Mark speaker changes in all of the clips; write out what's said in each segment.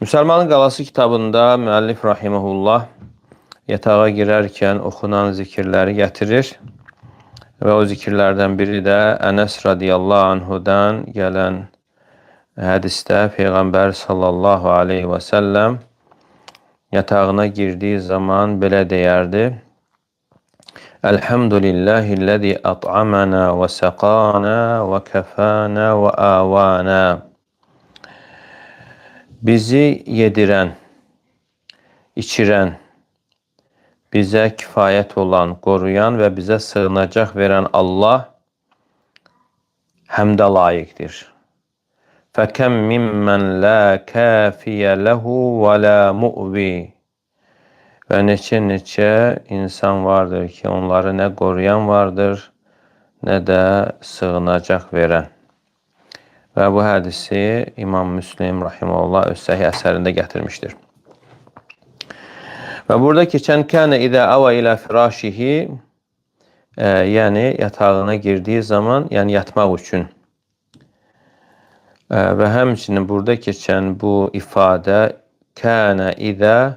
Speaker 1: Müsəlmanın Qalası kitabında müəllif rahimehullah yatağa girərkən oxunan zikirləri gətirir və o zikirlərdən biri də Ənəs radiyallahu anhudan gələn hədisdə Peyğəmbər sallallahu aleyhi və səlləm yatağına girdiyi zaman belə deyərdi: Elhamdülillahiləzi at'amana və səqana və kəfana və avana. Bizi yedirən, içirən, bizə kifayət olan, qoruyan və bizə sığınacaq verən Allah həmdə layiqdir. Fəkəm mimmən la kafiyə ləhu və la mu'vi. Və neçə insan vardır ki, onları nə qoruyan vardır, nə də sığınacaq verən. Və bu hədisi İmam Müslim rahimehullah öz səhih əsərində gətirmişdir. Və burada keçən kənə idə ava ilə firashihi, yəni yatağına girdiyi zaman, yəni yatmaq üçün. Və həmçinin burada keçən bu ifadə kənə idə,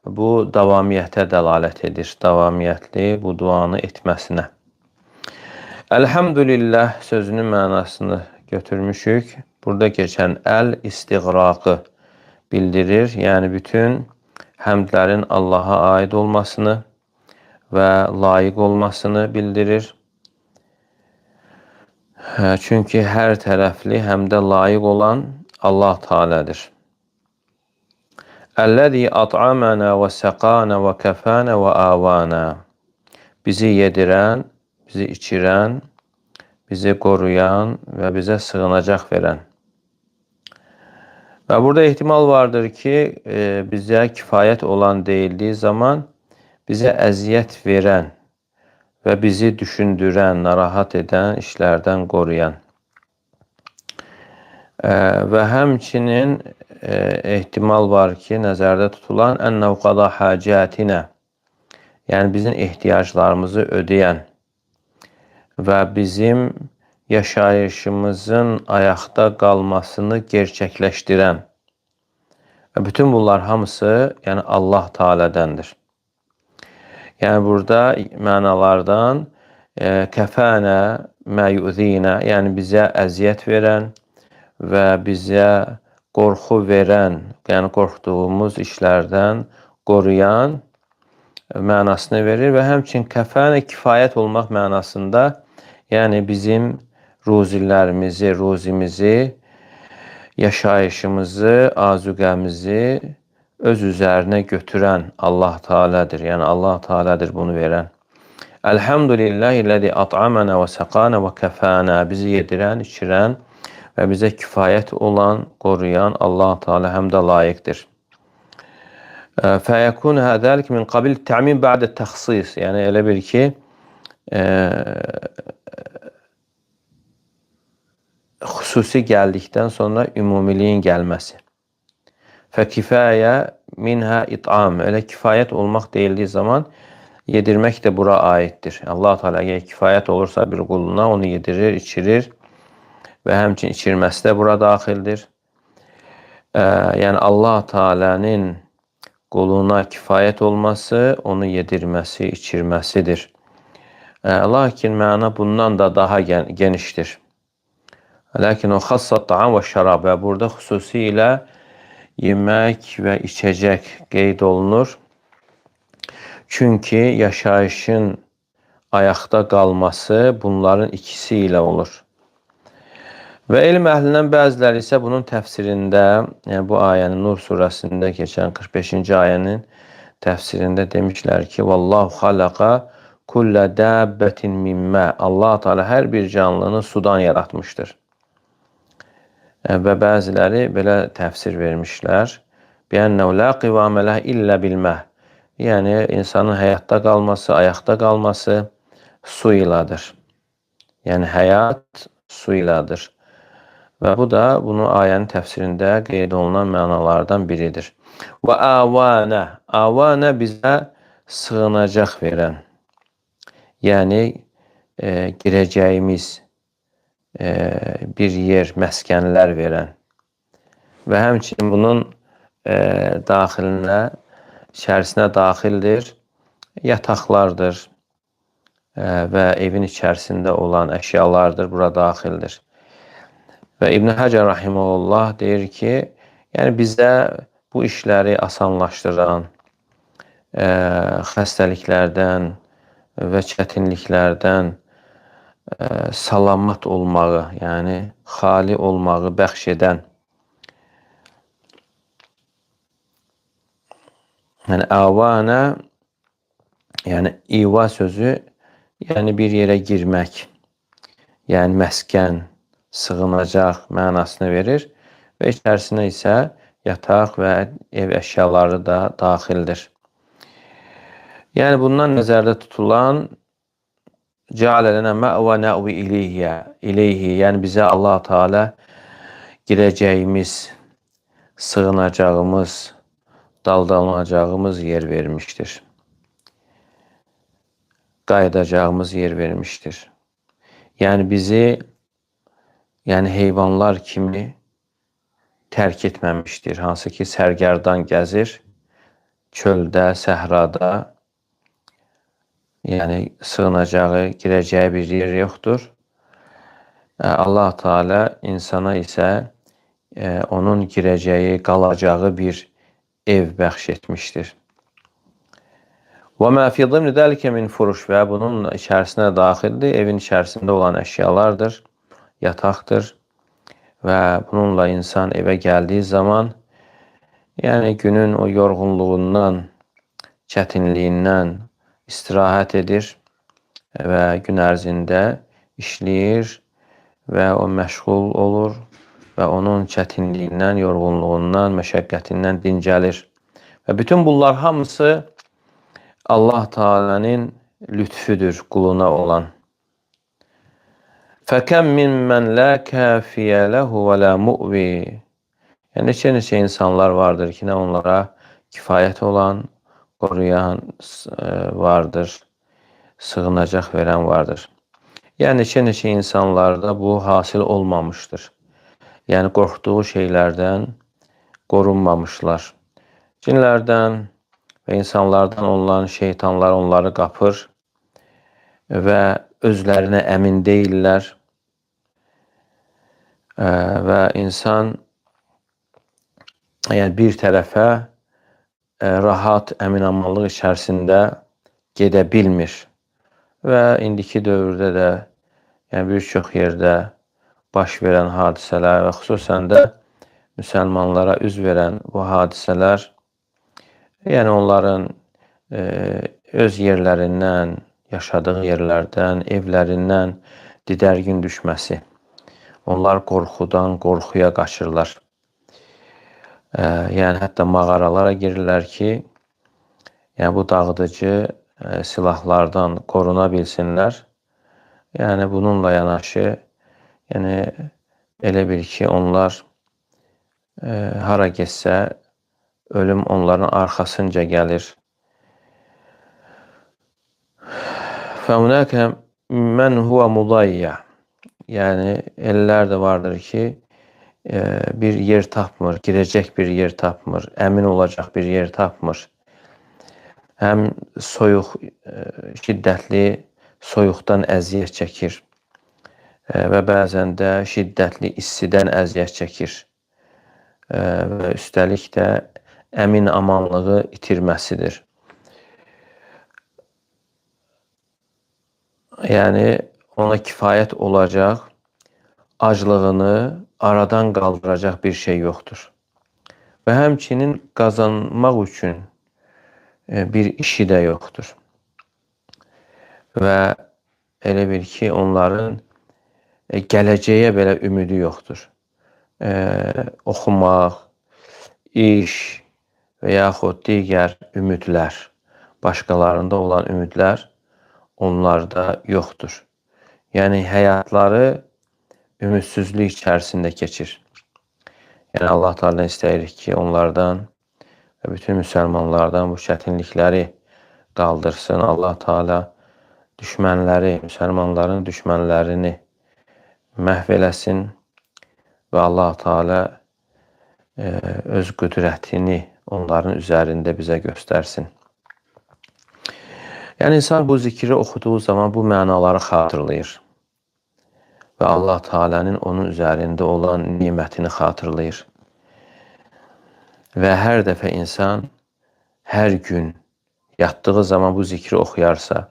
Speaker 1: bu davamiyyətə dəlalət edir. Davamiyyətli bu duanı etməsinə. Elhamdülillah sözünün mənasını götürmüşük. Burada keçən əl istiğraqı bildirir. Yəni bütün həmdlərin Allaha aid olmasını və layiq olmasını bildirir. Çünki hər tərəfli həmdə layiq olan Allah Teala'dır. Əlləzi at'amana və səqana və kəfana və avana. Bizi yedirən, bizi içirən, bizi qoruyan və bizə sığınacaq verən. Və burada ehtimal vardır ki, bizə kifayət olan deyildiyi zaman bizə əziyyət verən və bizi düşündürən, narahat edən işlərdən qoruyan. Və həmçinin ehtimal var ki, nəzərdə tutulan ənəv qada hacətinə, yəni bizim ehtiyaclarımızı ödəyən və bizim yaşayışımızın ayaqda qalmasını gerçəkləşdirən. Və bütün bunlar hamısı yəni Allah Teala'dandır. Yəni burada mənalardan kəfənə məyuzinə, yəni bizə əziyyət verən və bizə qorxu verən, yəni qorxduğumuz işlərdən qoruyan mənasını verir və həmçinin kəfənə kifayət olmaq mənasında, yəni bizim ruzilərimizi, ruzimizi, yaşayışımızı, azuqəmizi öz üzərinə götürən Allah Teala'dır. Yəni Allah Teala'dır bunu verən. Elhamdülillahiləzi at'amana və səqana və kəfana. Bizi yedirən, içirən və bizə kifayət olan, qoruyan Allah Teala həmdə layiqdir. Fəyəkun hədəlik min qabil təmin bə'də təxsis. Yəni elə bir ki, xüsusi gəldikdən sonra ümumiliyin gəlməsi. Fəkifayə minhə it'am. Elə kifayət olmaq deyildiyi zaman yedirmək də bura aiddir. Allah Teala əgər kifayət olursa bir quluna onu yedirir, içirir və həmçinin içirməsi də bura daxildir. Yəni Allah Teala'nın quluna kifayət olması, onu yedirməsi, içirməsidir. Lakin məna bundan da daha genişdir. Lakin o xassat ta'am və şərab, və burada xüsusilə yemək və içəcək qeyd olunur. Çünki yaşayışın ayaqda qalması bunların ikisi ilə olur. Və elm əhlindən bəziləri isə bunun təfsirində, yəni bu ayənin Nur surəsində keçən 45-ci ayənin təfsirində demişlər ki, Vallahu xalaqa kullə dəbbətin mimmə. Allah Teala hər bir canlını sudan yaratmışdır. Və bəziləri belə təfsir vermişlər. Bi'ənnəhu la qivamə ləh illə bilməh. Yəni, insanın həyatda qalması, ayaqda qalması su ilədir. Yəni, həyat su ilədir. Və bu da bunu ayənin təfsirində qeyd olunan mənalardan biridir. Və avanə. Avanə bizə sığınacaq verən. Yəni, girəcəyimiz bir yer, məskənlər verən. Və həmçinin bunun içərisinə daxildir. Yataqlardır və evin içərisində olan əşyalardır, bura daxildir. Və İbn Həcər rahimehullah deyir ki, yəni bizdə bu işləri asanlaşdıran, xəstəliklərdən və çətinliklərdən salamat olmağı, yəni xali olmağı bəxş edən, yəni əvanə, yəni iva sözü, yəni bir yerə girmək, yəni məskən, sığınacaq mənasını verir və içərisinə isə yataq və ev əşyaları da daxildir. Yəni bundan nəzərdə tutulan cəalə lənə mə'və nə'vi ileyhi, yəni bizə Allah Teala girəcəyimiz, sığınacağımız, daldalanacağımız yer vermişdir. Qayıdacağımız yer vermişdir. Yəni bizi, yəni heyvanlar kimi tərk etməmişdir. Hansı ki, sərgərdan gəzir, çöldə, səhrada, yəni sığınacağı, girəcəyi bir yer yoxdur. Allah Teala insana isə onun girəcəyi, qalacağı bir ev bəxş etmişdir. وَمَا فِي ضِمْنِ ذَلِكَ مِنْ furuş və bunun içərisinə daxildir. Evin içərisində olan əşyalardır, yataqdır və bununla insan evə gəldiyi zaman, yəni günün o yorğunluğundan, çətinliyindən istirahət edir və gün ərzində işləyir və o məşğul olur və onun çətinliyindən, yorğunluğundan, məşəqqətindən dincəlir. Və bütün bunlar hamısı Allah Teala'nın lütfüdür quluna olan. Fəkəm min la kafiyə ləhu və la mu'vi. Yəni neçə insanlar vardır ki, nə onlara kifayət olan, qoruyan vardır, sığınacaq verən vardır. Yəni neçə insanlarda bu hasil olmamışdır. Yəni qorxduğu şeylərdən qorunmamışlar. Cinlərdən və insanlardan olan şeytanlar onları qapır və özlərinə əmin deyirlər və insan yəni bir tərəfə rahat, əminamanlıq içərisində gedə bilmir və indiki dövrdə də yəni bir çox yerdə baş verən hadisələr və xüsusən də müsəlmanlara üz verən bu hadisələr, yəni onların öz yerlərindən, yaşadığı yerlərdən, evlərindən didərgin düşməsi. Onlar qorxudan qorxuya qaçırlar. Yəni hətta mağaralara girirlər ki, yəni bu dağıdıcı silahlardan qoruna bilsinlər. Yəni bununla yanaşı, yəni elə bil ki, onlar hara getsə, ölüm onların arxasınca gəlir. Fəunəkə mən huvə mudayyə. Yəni, ellər də vardır ki, bir yer tapmır, girəcək bir yer tapmır, əmin olacaq bir yer tapmır. Həm soyuq, şiddətli soyuqdan əziyyət çəkir və bəzən də şiddətli istidən əziyyət çəkir və üstəlik də əmin amanlığı itirməsidir. Yəni, ona kifayət olacaq, aclığını aradan qaldıracaq bir şey yoxdur. Və həmçinin qazanmaq üçün bir işi də yoxdur. Və elə bil ki, onların gələcəyə belə ümidi yoxdur. Oxumaq, iş və yaxud digər ümidlər, başqalarında olan ümidlər onlarda yoxdur. Yəni, həyatları ümidsizlik içərisində keçir. Yəni, Allah Teala istəyirik ki, onlardan və bütün müsəlmanlardan bu çətinlikləri qaldırsın. Allah Teala düşmənləri, müsəlmanların düşmənlərini məhv eləsin və Allah Teala öz qüdrətini onların üzərində bizə göstərsin. Yəni insan bu zikri oxuduğu zaman bu mənaları xatırlayır və Allah Teala'nın onun üzərində olan nimətini xatırlayır. Və hər dəfə insan hər gün yatdığı zaman bu zikri oxuyarsa,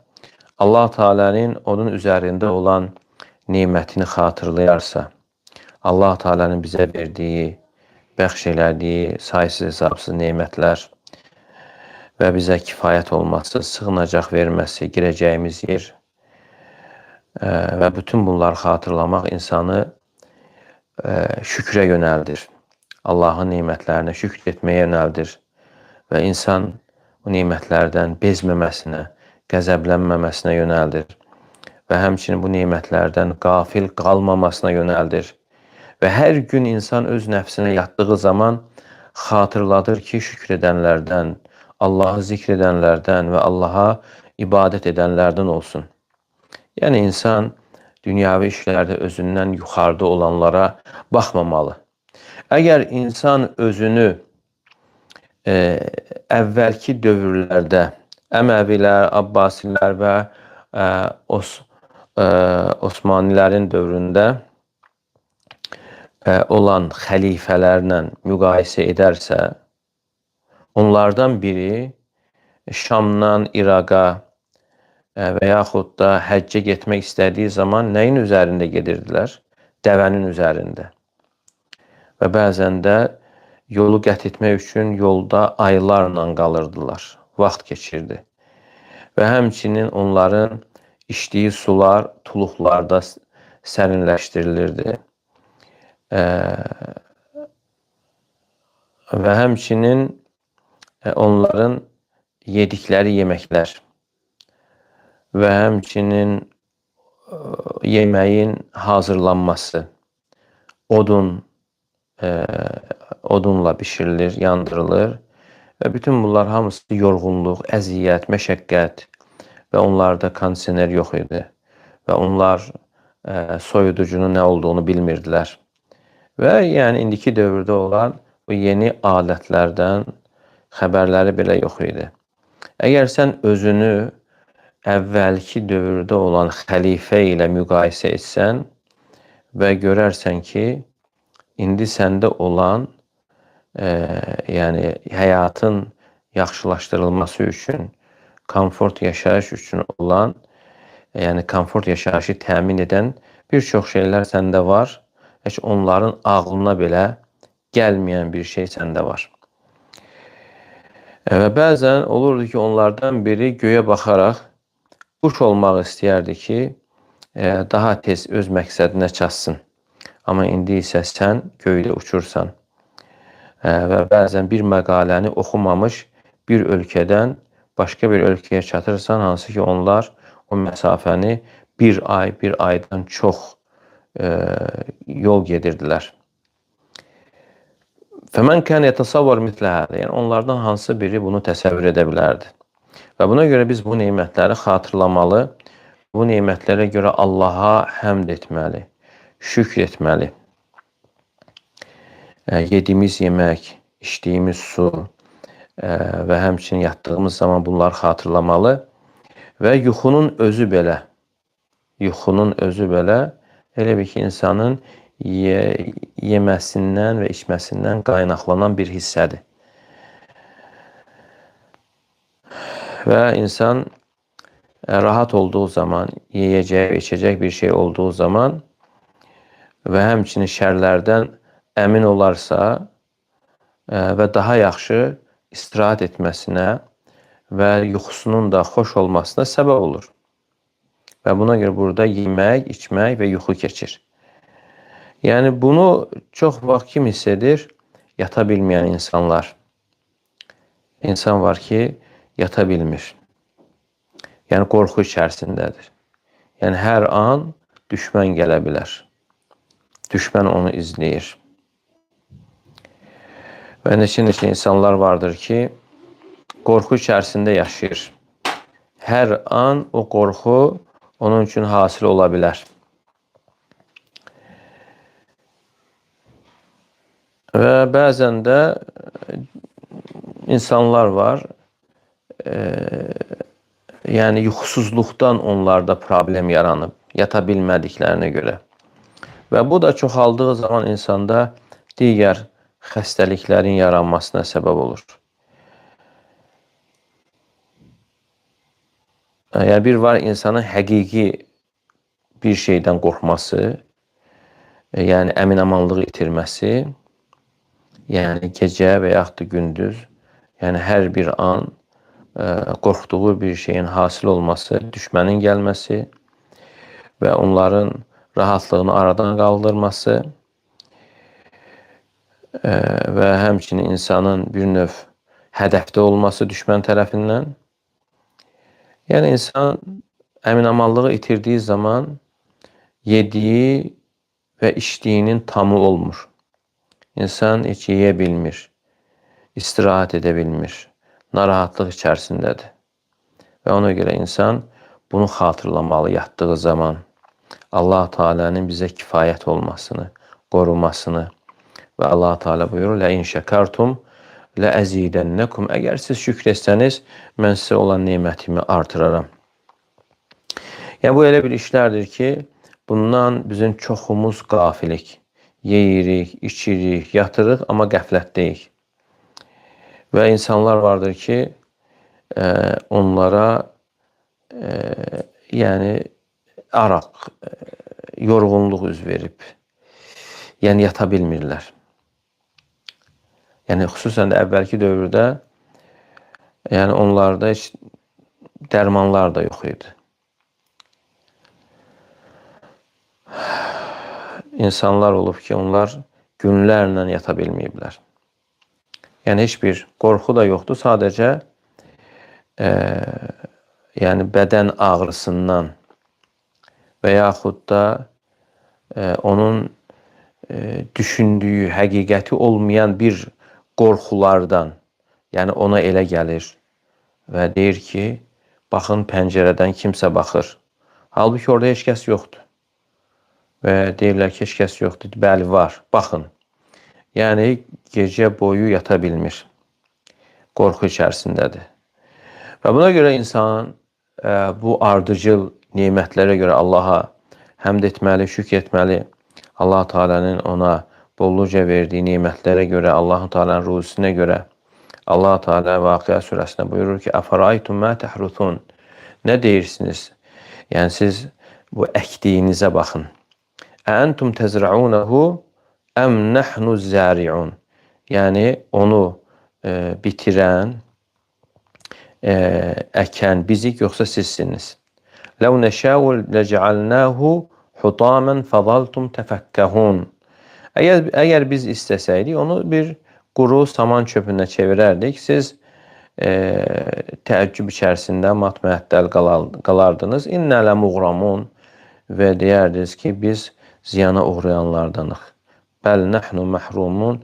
Speaker 1: Allah Teala'nın onun üzərində olan nimətini xatırlayarsa, Allah Teala'nın bizə verdiyi, bəxş elədiyi saysız hesabsız nemətlər və bizə kifayət olması, sığınacaq verməsi, girəcəyimiz yer və bütün bunları xatırlamaq insanı şükrə yönəldir. Allahın nemətlərinə şükr etməyə yönəldir və insan bu nemətlərdən bezməməsinə, qəzəblənməməsinə yönəldir və həmçinin bu nemətlərdən qafil qalmamasına yönəldir. Və hər gün insan öz nəfsinə yatdığı zaman xatırladır ki, şükr edənlərdən, Allahı zikr edənlərdən və Allaha ibadət edənlərdən olsun. Yəni, insan dünyavi işlərdə özündən yuxarıda olanlara baxmamalı. Əgər insan özünü əvvəlki dövrlərdə Əməvilər, Abbasilər və Osmanilərin dövründə olan xəlifələrlə müqayisə edərsə, onlardan biri Şamdan İraqa və yaxud da həccə getmək istədiyi zaman nəyin üzərində gedirdilər? Dəvənin üzərində. Və bəzən də yolu qət etmək üçün yolda aylarla qalırdılar, vaxt keçirdi. Və həmçinin onların içdiyi sular tuluqlarda sərinləşdirilirdi. Və həmçinin onların yedikləri yeməklər və həmçinin yeməyin hazırlanması odunla bişirilir, yandırılır və bütün bunlar hamısı yorğunluq, əziyyət, məşəqqət və onlarda kondisioner yox idi və onlar soyuducunun nə olduğunu bilmirdilər. Və yəni indiki dövrdə olan bu yeni alətlərdən xəbərləri belə yox idi. Əgər sən özünü əvvəlki dövrdə olan xəlifə ilə müqayisə etsən və görərsən ki, indi səndə olan yəni həyatın yaxşılaşdırılması üçün, komfort yaşayış üçün olan, yəni komfort yaşayışı təmin edən bir çox şeylər səndə var. Heç onların ağlına belə gəlməyən bir şey səndə var. Və bəzən olurdu ki, onlardan biri göyə baxaraq quş olmaq istəyərdi ki, daha tez öz məqsədinə çatsın. Amma indi isə sən göydə uçursan. Və bəzən bir məqaləni oxumamış bir ölkədən başqa bir ölkəyə çatırsan, hansı ki, onlar o məsafəni bir aydan çox yol gedirdilər. Fəmən kən yətəsavvar mitlə hədə. Yəni, onlardan hansı biri bunu təsəvvür edə bilərdi. Və buna görə biz bu nemətləri xatırlamalı, bu nemətlərə görə Allaha həmd etməli, şükr etməli. Yediyimiz yemək, içdiyimiz su və həmçinin yatdığımız zaman bunları xatırlamalı və yuxunun özü belə elə bir ki, insanın yeməsindən və içməsindən qaynaqlanan bir hissədir. Və insan rahat olduğu zaman, yeyəcək və içəcək bir şey olduğu zaman və həmçinin şərlərdən əmin olarsa və daha yaxşı istirahət etməsinə və yuxusunun da xoş olmasına səbəb olur. Və buna görə burada yemək, içmək və yuxu keçir. Yəni, bunu çox vaxt kim hiss edir? Yata bilməyən insanlar. İnsan var ki, yata bilmir. Yəni, qorxu içərisindədir. Yəni, hər an düşmən gələ bilər. Düşmən onu izləyir. Və neçə insanlar vardır ki, qorxu içərisində yaşayır. Hər an o qorxu onun üçün hasil ola bilər. Və bəzən də insanlar var, yəni yuxusuzluqdan onlarda problem yaranıb, yata bilmədiklərinə görə. Və bu da çoxaldığı zaman insanda digər xəstəliklərin yaranmasına səbəb olur. Yəni bir var insanın həqiqi bir şeydən qorxması, yəni əminamanlığı itirməsi, yəni gecə və yaxud da gündüz, yəni hər bir an qorxduğu bir şeyin hasil olması, düşmənin gəlməsi və onların rahatlığını aradan qaldırması və həmçinin insanın bir növ hədəfdə olması düşmən tərəfindən. Yəni insan əminamanlığı itirdiyi zaman yediyi və içdiyinin tamı olmur. İnsan heç yeyə bilmir, istirahat edə bilmir, narahatlıq içərisindədir. Və ona görə insan bunu xatırlamalı yatdığı zaman. Allah Teala'nın bizə kifayət olmasını, qorumasını və Allah Teala buyurur: "Lə in şəkartum lə əzidənnəkum." Əgər siz şükr etsəniz, mən sizə olan nemətimi artıraram. Yəni bu elə bir işlərdir ki, bundan bizim çoxumuz qafilik. Yeyirik, içirik, yatırıq, amma qəflətdəyik. Və insanlar vardır ki, onlara yəni araq, yorğunluq üz verib. Yəni yata bilmirlər. Yəni xüsusən də əvvəlki dövrdə yəni onlarda heç dərmanlar da yox idi. İnsanlar olub ki, onlar günlərlə yata bilməyiblər. Yəni heç bir qorxu da yoxdur, sadəcə yəni bədən ağrısından və yaxud da onun düşündüyü, həqiqəti olmayan bir qorxulardan, yəni ona elə gəlir və deyir ki, baxın pəncərədən kimsə baxır. Halbuki orada heç kəs yoxdur. Və deyirlər ki, heç kəs yoxdur. Bəli, var, baxın. Yəni gecə boyu yata bilmir. Qorxu içərisindədir. Və buna görə insan bu ardıcıl nemətlərə görə Allaha həmd etməli, şükr etməli. Allah Teala'nın ona bolluca verdiyi nemətlərə görə, Allah Teala'nın ruzisinə görə Allah Teala Vaqia surəsində buyurur ki: "Əfəraytum mə təhruthun." Nə deyirsiniz? Yəni siz bu əkdiyinizə baxın. Əntum təzra'unehu əm nəhnu zəri'un. Yəni onu bitirən, əkən bizik, yoxsa sizsiniz. Ləv nəşəu ləcəalnəhu hutaman fəzaltum təfəkkəhun. Əgər biz istəsəydik, onu bir quru saman çöpünə çevirərdik. Siz təəccüb içərisində matməəttəl qalardınız. İnnə ləmuğramun və deyərdiniz ki, biz ziyana uğrayanlardanıq. Bəl nəhnu məhrumun,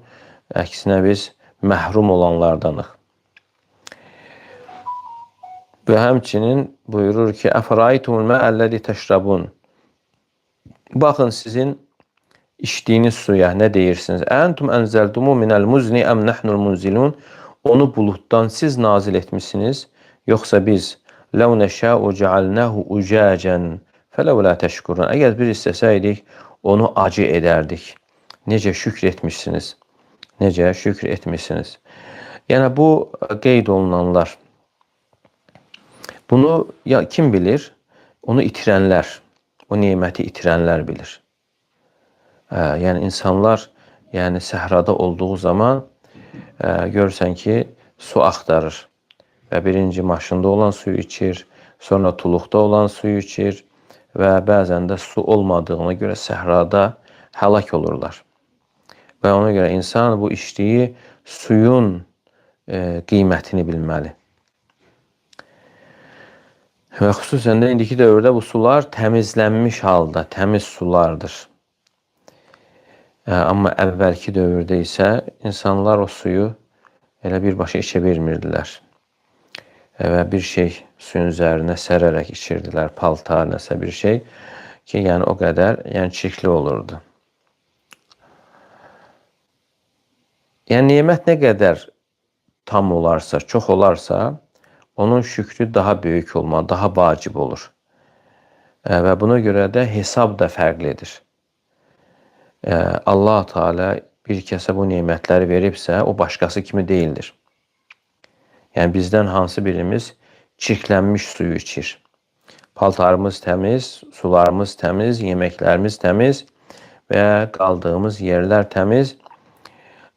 Speaker 1: əksinə biz məhrum olanlardanıq. Və həmçinin buyurur ki, əfəraytumul məəlləzi təşrabun. Baxın sizin içdiyiniz suya nə deyirsiniz? Əntum ənzəltumu minəl muzni əm nəhnul munzilun. Onu buluddan siz nazil etmişsiniz, yoxsa biz ləv nəşəu cəalnəhu ucəcən fələv lə təşkurun. Əgər biz istəsəydik, onu acı edərdik. Necə şükr etmişsiniz? Necə şükr etmişsiniz? Yəni bu qeyd olunanlar. Bunu ya kim bilir? Onu itirənlər, o neməti itirənlər bilir. Yəni insanlar səhrada olduğu zaman görürsən ki, su axtarır və birinci maşında olan suyu içir, sonra tuluqda olan suyu içir və bəzən də su olmadığına görə səhrada həlak olurlar. Və ona görə insan bu içdiyi suyun qiymətini bilməli. Və xüsusən də indiki dövrdə bu sular təmizlənmiş halda, təmiz sulardır. Amma əvvəlki dövrdə isə insanlar o suyu elə birbaşa içə bilmirdilər. Və bir şey suyun üzərinə sərərək içirdilər, paltar, nəsə bir şey ki, yəni o qədər çirkli olurdu. Yəni nemət nə qədər tam olarsa, çox olarsa, onun şükrü daha böyük olmalı, daha vacib olur. Və buna görə də hesab da fərqlidir. Allah Teala bir kəsə bu nemətləri veribsə, o başqası kimi deyildir. Yəni bizdən hansı birimiz çirklənmiş suyu içir. Paltarımız təmiz, sularımız təmiz, yeməklərimiz təmiz və qaldığımız yerlər təmiz.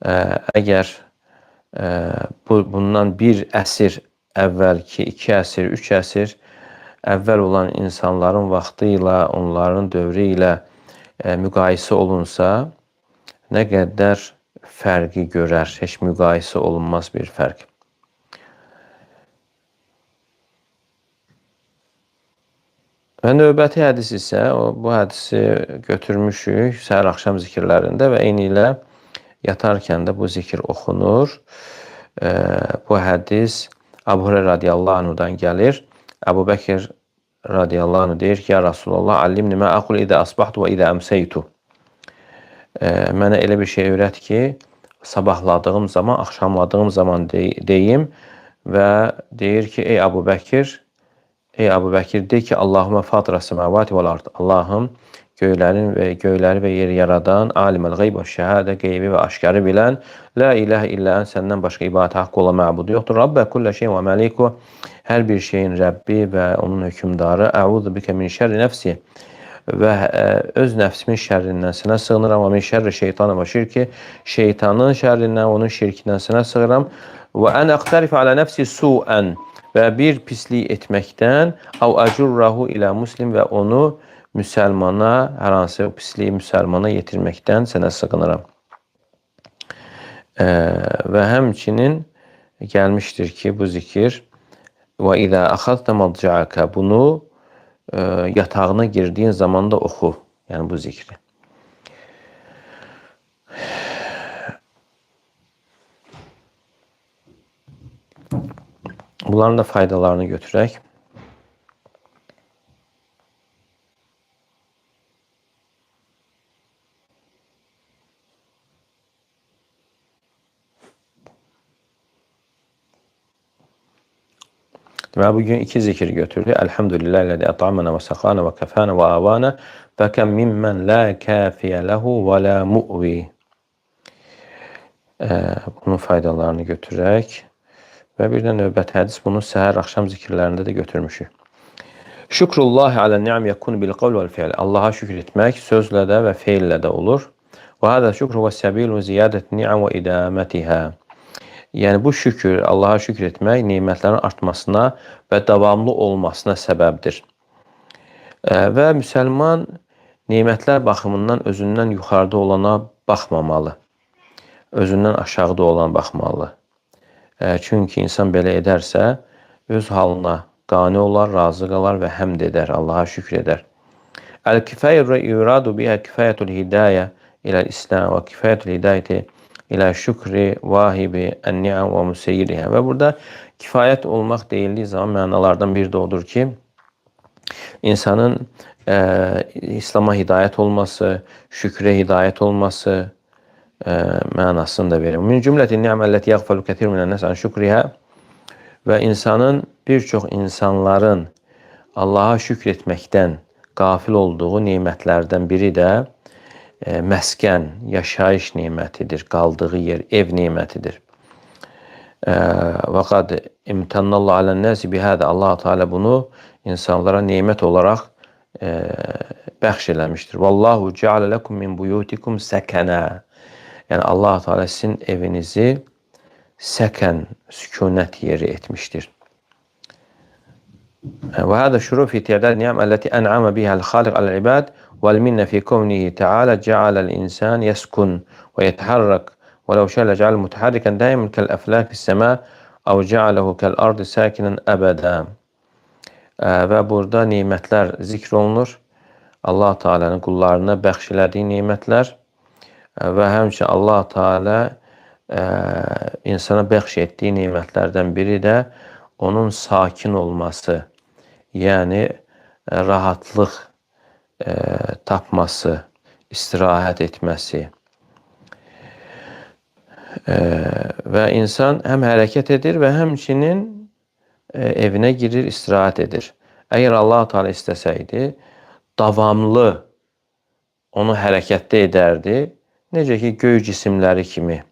Speaker 1: Əgər bundan bir əsr əvvəlki, 2 əsr, 3 əsr əvvəl olan insanların vaxtı ilə, onların dövrü ilə müqayisə olunsa, nə qədər fərqi görər, heç müqayisə olunmaz bir fərq. Və növbəti hədis isə, bu hədisi götürmüşük səhər axşam zikirlərində və eyni ilə yatarkən də bu zikir oxunur. Bu hədis Əbu Hüreyrə radiyallahu anhudan gəlir. Əbu Bəkir radiyallahu anhu deyir ki, ya Rasulullah, allimni mə aqul idə asbahtu və idə əmseytu. Mənə elə bir şey öyrət ki, sabahladığım zaman, axşamladığım zaman deyim və deyir ki, ey Əbu Bəkir, de ki, Allahümə fatira səməvati vəl ard. Allahım, göyləri və yeri yaradan, aliməl qeyb və şəhadə, qeybi və aşkarı bilən, la iləhə illə ən, səndən başqa ibadət haqqı olan məbudu yoxdur. Rabbə kullə şeyin və məliku, hər bir şeyin Rəbbi və onun hökümdarı, əuzu bikə min şərri nəfsi, və öz nəfsimin şərrindən sənə sığınıram, və min şərri şeytanı və şirki, şeytanın şərrindən, onun şirkindən sənə sığınıram, və ən əqtərifə alə nəfsi suən, və bir pislik etməkdən, əv əcurrahu ilə muslim, və onu müsəlmana, hər hansı pisliyi müsəlmana yetirməkdən sənə sığınıram. Və həmçinin gəlmişdir ki, bu zikir, və idə əxəzdə madcəəkə, bunu yatağına girdiyin zaman da oxu, yəni bu zikri. Bunların da faydalarını götürək. Deməli, bugün 2 zikir götürdü. Elhamdülillahilləzi ət'amənə və səxanə və kəfənə və avanə və kəm mimmən lə kəfiyə ləhu və lə mu'vi. Bunun faydalarını götürək. Və bir də növbət hədis, bunu səhər axşam zikirlərində də götürmüşük. Şükrullahi alə ni'am yəkun bil qavl vəl fi'l. Allaha şükür etmək sözlə də və feillə də olur. Və hədə şükru və səbilu ziyadət ni'am və idamətihə. Yəni bu şükür, Allaha şükür etmək nemətlərin artmasına və davamlı olmasına səbəbdir. Və müsəlman nemətlər baxımından özündən yuxarıda olana baxmamalı. Özündən aşağıda olana baxmalı. Çünki insan belə edərsə, öz halına qane olar, razı qalar və həmd edər, Allaha şükür edər. Əl-kifayyə yuradu bihə kifayətul hidayə iləl-İslam və kifayətul hidayəti ilə şükri vahibi ən-ni'am və müseyyirihə. Və burada kifayət olmaq deyildiyi zaman mənalardan biri də odur ki, insanın İslam'a hidayət olması, şükrə hidayət olması mənasını da verir. Min cümlətin ni'məlləti yəğfəlu kəthir minən nəs an şükrihə. Və insanın, bir çox insanların Allaha şükr etməkdən qafil olduğu nemətlərdən biri də məskən, yaşayış nemətidir, qaldığı yer, ev nemətidir. Və qad imtannallahu alən-nəsi bihədə. Allah Teala bunu insanlara nemət olaraq bəxş eləmişdir. Vallahu cealə lekum min buyutikum səkənə. Yəni Allah Teala sizin evinizi səkən, sükunət yeri etmişdir. Və hədə şuru fi ti'dad ni'am əlləti ən'amə bihəl xaliq aləl-ibad vəl-minnə fi kavnihi Teala cealəl-insan yəskun və yətəhərrək və ləv şələ ceal mütəhərrikən daimən kəl-əflaq fis-səmə əv cealəhu kəl-ardı səkinən əbədə. Və burada nemətlər zikr olunur. Allah Teala'nın qullarına bəxş elədiyi nemətlər və həmçinin Allah Teala insana bəxş etdiyi nemətlərdən biri də onun sakin olması, yəni rahatlıq tapması, istirahət etməsi. Və insan həm hərəkət edir və həmçinin evinə girir, istirahət edir. Əgər Allah Teala istəsəydi, davamlı onu hərəkətdə edərdi. Necə ki, göy cisimləri kimi